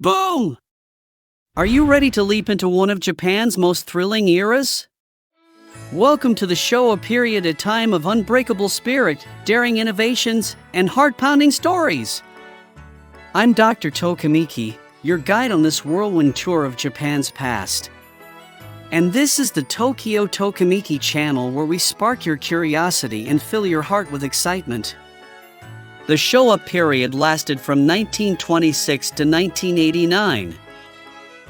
Boom! Are you ready to leap into one of Japan's most thrilling eras? Welcome to the Showa period, a time of unbreakable spirit, daring innovations, and heart-pounding stories. I'm Dr. Tokimeki, your guide on this whirlwind tour of Japan's past. And this is the Tokyo Tokimeki channel, where we spark your curiosity and fill your heart with excitement. The Showa period lasted from 1926 to 1989.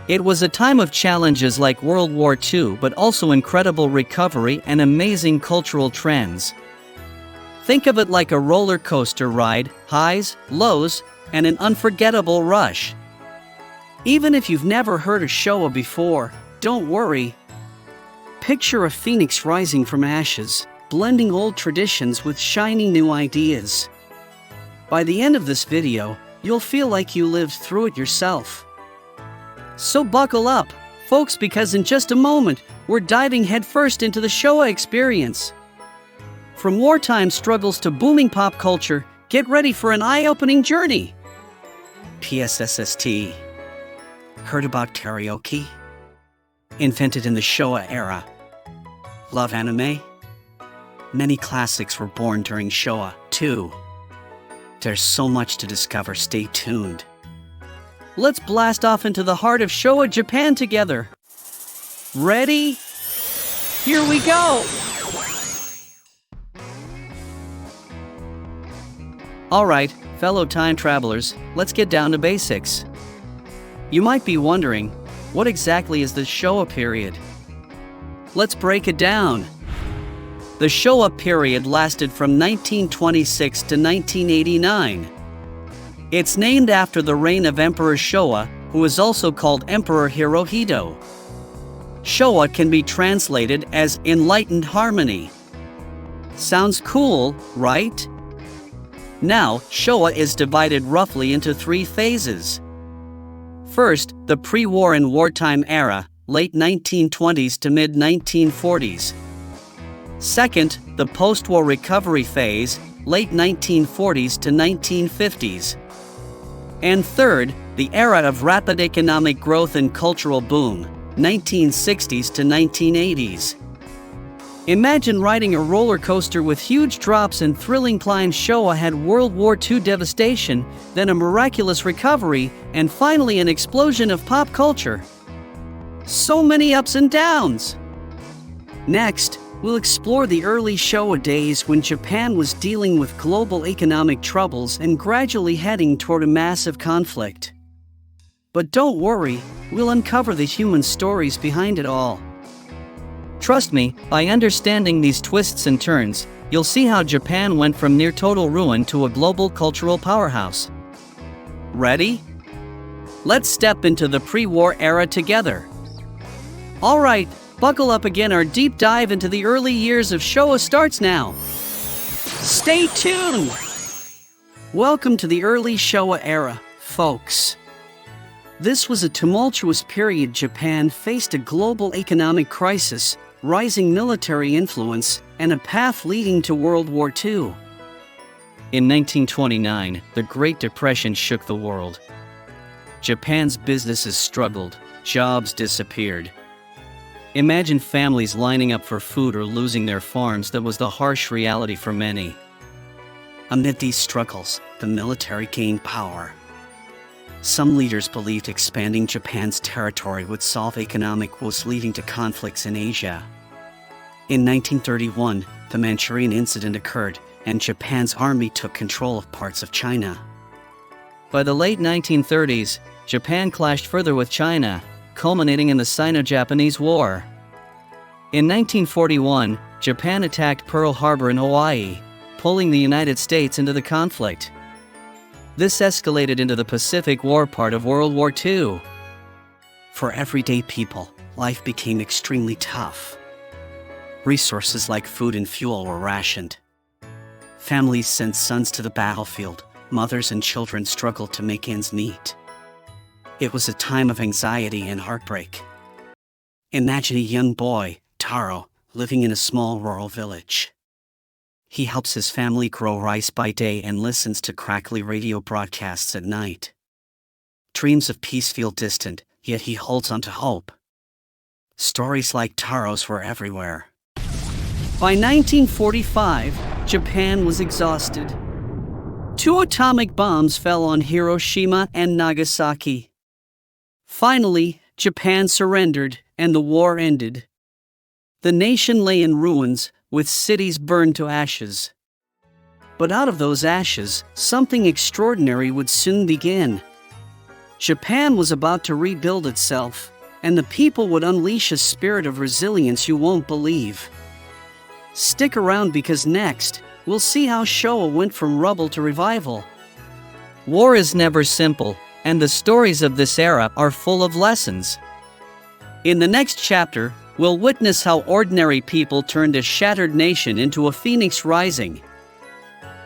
It was a time of challenges like World War II, but also incredible recovery and amazing cultural trends. Think of it like a roller coaster ride, highs, lows, and an unforgettable rush. Even if you've never heard of Showa before, don't worry. Picture a phoenix rising from ashes, blending old traditions with shiny new ideas. By the end of this video, you'll feel like you lived through it yourself. So buckle up, folks, because in just a moment, we're diving headfirst into the Showa experience. From wartime struggles to booming pop culture, get ready for an eye-opening journey. PSSST. Heard about karaoke? Invented in the Showa era. Love anime? Many classics were born during Showa, too. There's so much to discover, stay tuned. Let's blast off into the heart of Showa Japan together. Ready? Here we go! Alright, fellow time travelers, let's get down to basics. You might be wondering, what exactly is the Showa period? Let's break it down. The Showa period lasted from 1926 to 1989. It's named after the reign of Emperor Showa, who is also called Emperor Hirohito. Showa can be translated as enlightened harmony. Sounds cool, right? Now, Showa is divided roughly into three phases. First, the pre-war and wartime era, late 1920s to mid-1940s. Second, the post-war recovery phase, late 1940s to 1950s. And third, the era of rapid economic growth and cultural boom, 1960s to 1980s. Imagine riding a roller coaster with huge drops and thrilling climbs. Showa had World War II devastation, then a miraculous recovery, and finally an explosion of pop culture. So many ups and downs! Next, we'll explore the early Showa days when Japan was dealing with global economic troubles and gradually heading toward a massive conflict. But don't worry, we'll uncover the human stories behind it all. Trust me, by understanding these twists and turns, you'll see how Japan went from near total ruin to a global cultural powerhouse. Ready? Let's step into the pre-war era together. Alright, buckle up again, our deep dive into the early years of Showa starts now. Stay tuned! Welcome to the early Showa era, folks. This was a tumultuous period. Japan faced a global economic crisis, rising military influence, and a path leading to World War II. In 1929, the Great Depression shook the world. Japan's businesses struggled, jobs disappeared. Imagine families lining up for food or losing their farms. That was the harsh reality for many. Amid these struggles, the military gained power. Some leaders believed expanding Japan's territory would solve economic woes, leading to conflicts in Asia. In 1931, the Manchurian incident occurred, and Japan's army took control of parts of China. By the late 1930s, Japan clashed further with China, culminating in the Sino-Japanese War. In 1941, Japan attacked Pearl Harbor in Hawaii, pulling the United States into the conflict. This escalated into the Pacific War, part of World War II. For everyday people, life became extremely tough. Resources like food and fuel were rationed. Families sent sons to the battlefield. Mothers and children struggled to make ends meet. It was a time of anxiety and heartbreak. Imagine a young boy, Taro, living in a small rural village. He helps his family grow rice by day and listens to crackly radio broadcasts at night. Dreams of peace feel distant, yet he holds on to hope. Stories like Taro's were everywhere. By 1945, Japan was exhausted. 2 atomic bombs fell on Hiroshima and Nagasaki. Finally, Japan surrendered, and the war ended. The nation lay in ruins, with cities burned to ashes. But out of those ashes, something extraordinary would soon begin. Japan was about to rebuild itself, and the people would unleash a spirit of resilience you won't believe. Stick around because next, we'll see how Showa went from rubble to revival. War is never simple, and the stories of this era are full of lessons. In the next chapter, we'll witness how ordinary people turned a shattered nation into a phoenix rising.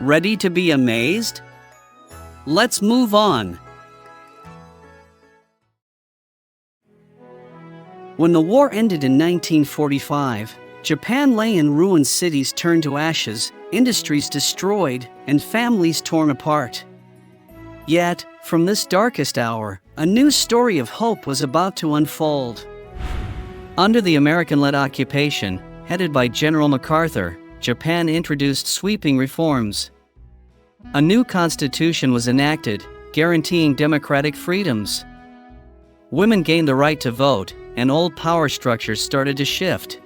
Ready to be amazed? Let's move on. When the war ended in 1945, Japan lay in ruins, cities turned to ashes, industries destroyed, and families torn apart. Yet, from this darkest hour, a new story of hope was about to unfold. Under the American-led occupation, headed by General MacArthur, Japan introduced sweeping reforms. A new constitution was enacted, guaranteeing democratic freedoms. Women gained the right to vote, and old power structures started to shift.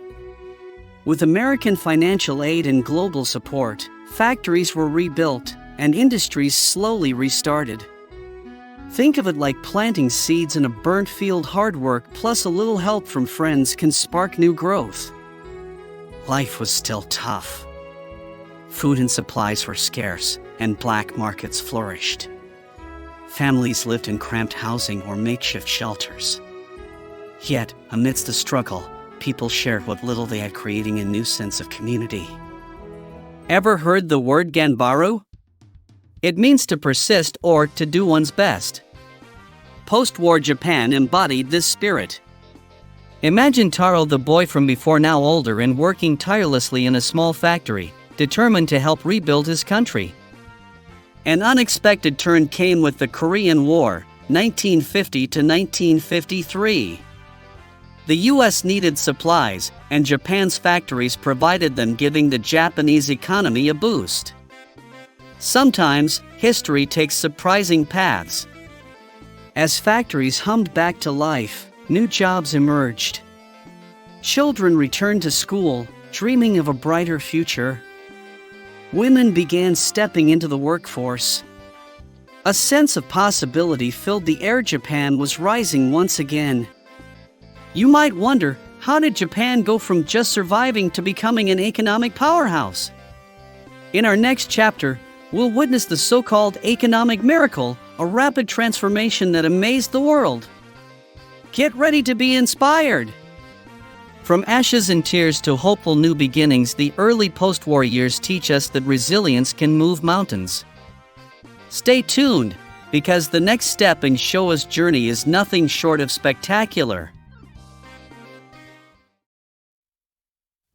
With American financial aid and global support, factories were rebuilt, and industries slowly restarted. Think of it like planting seeds in a burnt field. Hard work plus a little help from friends can spark new growth. Life was still tough. Food and supplies were scarce, and black markets flourished. Families lived in cramped housing or makeshift shelters. Yet, amidst the struggle, people shared what little they had, creating a new sense of community. Ever heard the word ganbaru? It means to persist or to do one's best. Post-war Japan embodied this spirit. Imagine Taro, the boy from before, now older and working tirelessly in a small factory, determined to help rebuild his country. An unexpected turn came with the Korean War, 1950 to 1953. The U.S. needed supplies, and Japan's factories provided them, giving the Japanese economy a boost. Sometimes, history takes surprising paths. As factories hummed back to life, new jobs emerged. Children returned to school, dreaming of a brighter future. Women began stepping into the workforce. A sense of possibility filled the air. Japan was rising once again. You might wonder, how did Japan go from just surviving to becoming an economic powerhouse? In our next chapter, we'll witness the so-called economic miracle, a rapid transformation that amazed the world. Get ready to be inspired! From ashes and tears to hopeful new beginnings, the early post-war years teach us that resilience can move mountains. Stay tuned, because the next step in Showa's journey is nothing short of spectacular.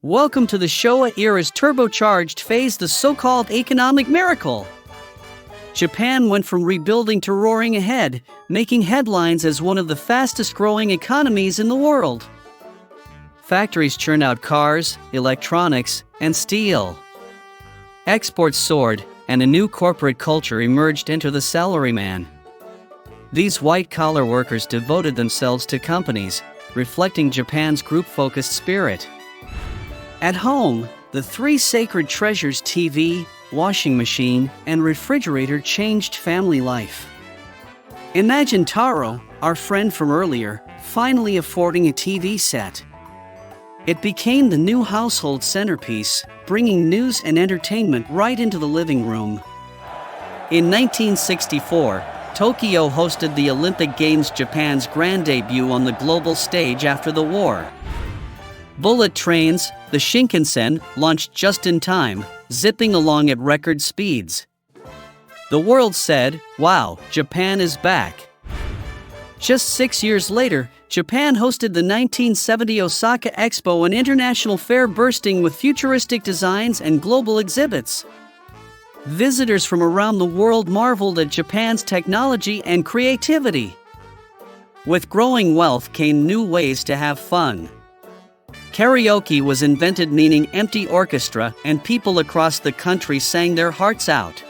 Welcome to the Showa Era's turbocharged phase, the so-called economic miracle. Japan went from rebuilding to roaring ahead, making headlines as one of the fastest-growing economies in the world. Factories churned out cars, electronics, and steel. Exports soared, and a new corporate culture emerged into the salaryman. These white-collar workers devoted themselves to companies, reflecting Japan's group-focused spirit. At home, the three sacred treasures, TV, washing machine, and refrigerator, changed family life. Imagine Taro, our friend from earlier, finally affording a TV set. It became the new household centerpiece, bringing news and entertainment right into the living room. In 1964, Tokyo hosted the Olympic Games, Japan's grand debut on the global stage after the war. Bullet trains, the Shinkansen, launched just in time, zipping along at record speeds. The world said, "Wow, Japan is back." Just 6 years later, Japan hosted the 1970 Osaka Expo, an international fair bursting with futuristic designs and global exhibits. Visitors from around the world marveled at Japan's technology and creativity. With growing wealth came new ways to have fun. Karaoke was invented, meaning empty orchestra, and people across the country sang their hearts out.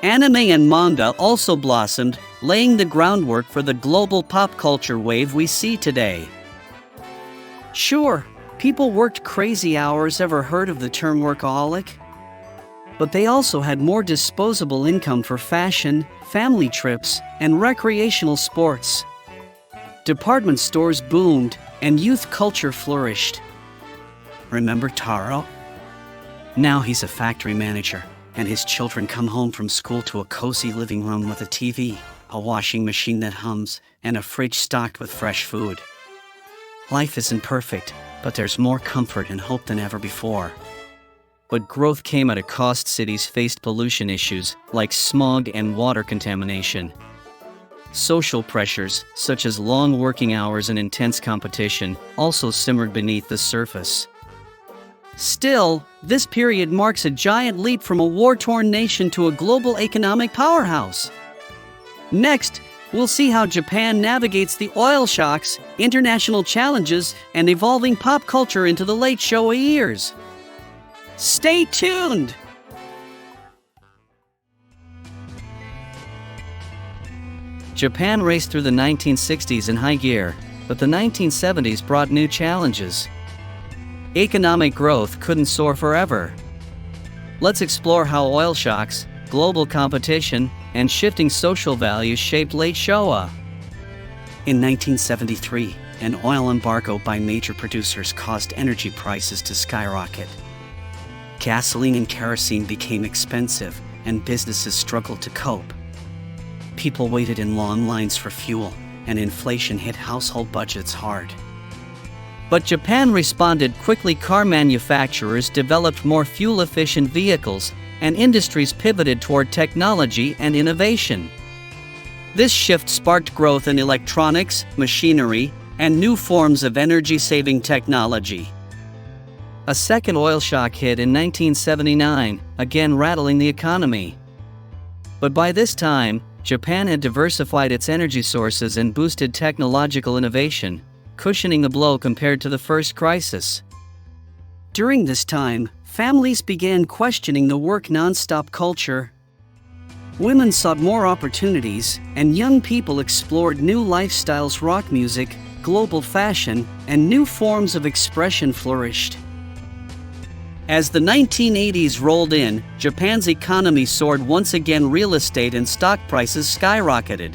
Anime and manga also blossomed, laying the groundwork for the global pop culture wave we see today. Sure, people worked crazy hours. Ever heard of the term workaholic? But they also had more disposable income for fashion, family trips, and recreational sports. Department stores boomed, and youth culture flourished. Remember Taro? Now he's a factory manager, and his children come home from school to a cozy living room with a TV, a washing machine that hums, and a fridge stocked with fresh food. Life isn't perfect, but there's more comfort and hope than ever before. But growth came at a cost. Cities faced pollution issues like smog and water contamination. Social pressures, such as long working hours and intense competition, also simmered beneath the surface. Still, this period marks a giant leap from a war-torn nation to a global economic powerhouse. Next, we'll see how Japan navigates the oil shocks, international challenges, and evolving pop culture into the late Showa years. Stay tuned! Japan raced through the 1960s in high gear, but the 1970s brought new challenges. Economic growth couldn't soar forever. Let's explore how oil shocks, global competition, and shifting social values shaped late Showa. In 1973, an oil embargo by major producers caused energy prices to skyrocket. Gasoline and kerosene became expensive, and businesses struggled to cope. People waited in long lines for fuel, and inflation hit household budgets hard. But Japan responded quickly. Car manufacturers developed more fuel-efficient vehicles, and industries pivoted toward technology and innovation. This shift sparked growth in electronics, machinery, and new forms of energy-saving technology. A second oil shock hit in 1979, again rattling the economy. But by this time, Japan had diversified its energy sources and boosted technological innovation, cushioning the blow compared to the first crisis. During this time, families began questioning the work non-stop culture. Women sought more opportunities, and young people explored new lifestyles. Rock music, global fashion, and new forms of expression flourished. As the 1980s rolled in, Japan's economy soared once again. Real estate and stock prices skyrocketed.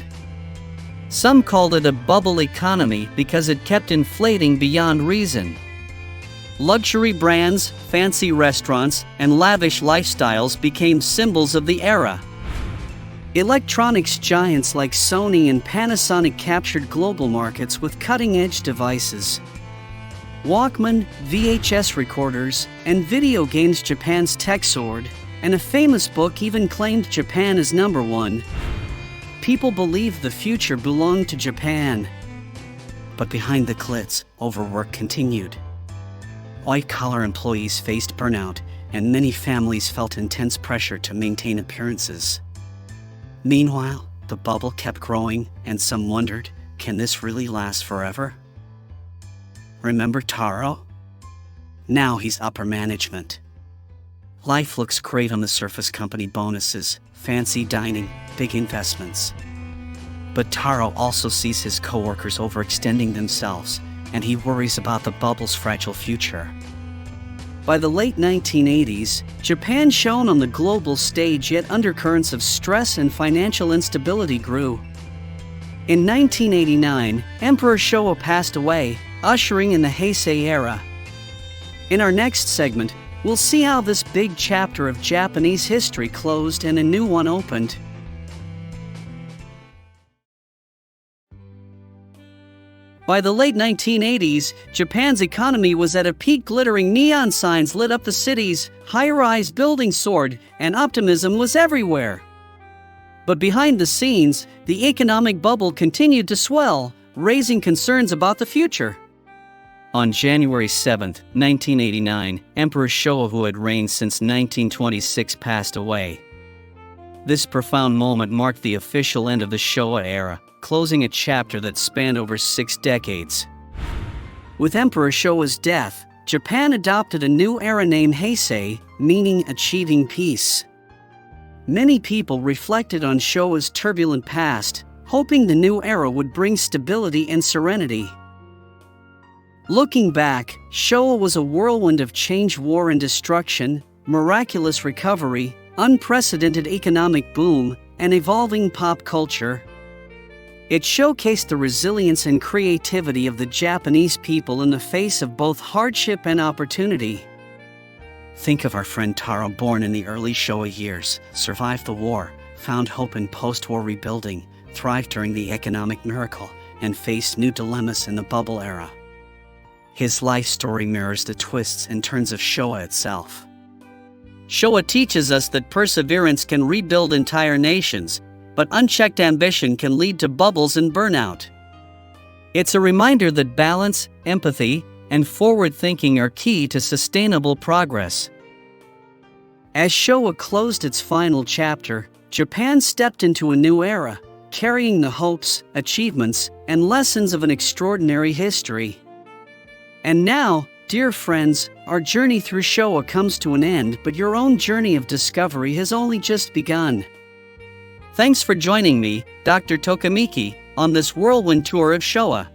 Some called it a bubble economy because it kept inflating beyond reason. Luxury brands, fancy restaurants, and lavish lifestyles became symbols of the era. Electronics giants like Sony and Panasonic captured global markets with cutting-edge devices. Walkman, VHS recorders, and video games. Japan's tech soared, and a famous book even claimed Japan as #1. People believed the future belonged to Japan. But behind the glitz, overwork continued. White-collar employees faced burnout, and many families felt intense pressure to maintain appearances. Meanwhile, the bubble kept growing, and some wondered, can this really last forever? Remember Taro? Now he's upper management. Life looks great on the surface: company bonuses, fancy dining, big investments. But Taro also sees his coworkers overextending themselves, and he worries about the bubble's fragile future. By the late 1980s, Japan shone on the global stage, yet undercurrents of stress and financial instability grew. In 1989, Emperor Showa passed away, ushering in the Heisei era. In our next segment, we'll see how this big chapter of Japanese history closed and a new one opened. By the late 1980s, Japan's economy was at a peak. Glittering neon signs lit up the cities, high-rise buildings soared, and optimism was everywhere. But behind the scenes, the economic bubble continued to swell, raising concerns about the future. On January 7, 1989, Emperor Showa, who had reigned since 1926, passed away. This profound moment marked the official end of the Showa era, closing a chapter that spanned over 6 decades. With Emperor Showa's death, Japan adopted a new era named Heisei, meaning achieving peace. Many people reflected on Showa's turbulent past, hoping the new era would bring stability and serenity. Looking back, Showa was a whirlwind of change, war and destruction, miraculous recovery, unprecedented economic boom, and evolving pop culture. It showcased the resilience and creativity of the Japanese people in the face of both hardship and opportunity. Think of our friend Taro, born in the early Showa years, survived the war, found hope in post-war rebuilding, thrived during the economic miracle, and faced new dilemmas in the bubble era. His life story mirrors the twists and turns of Showa itself. Showa teaches us that perseverance can rebuild entire nations, but unchecked ambition can lead to bubbles and burnout. It's a reminder that balance, empathy, and forward thinking are key to sustainable progress. As Showa closed its final chapter, Japan stepped into a new era, carrying the hopes, achievements, and lessons of an extraordinary history. And now, dear friends, our journey through Showa comes to an end, but your own journey of discovery has only just begun. Thanks for joining me, Dr. Tokimeki, on this whirlwind tour of Showa.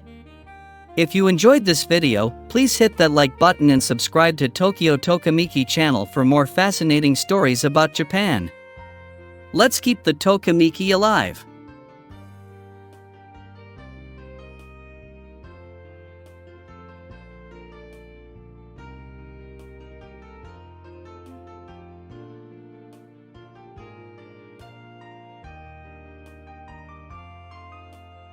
If you enjoyed this video, please hit that like button and subscribe to Tokyo Tokimeki channel for more fascinating stories about Japan. Let's keep the Tokimeki alive.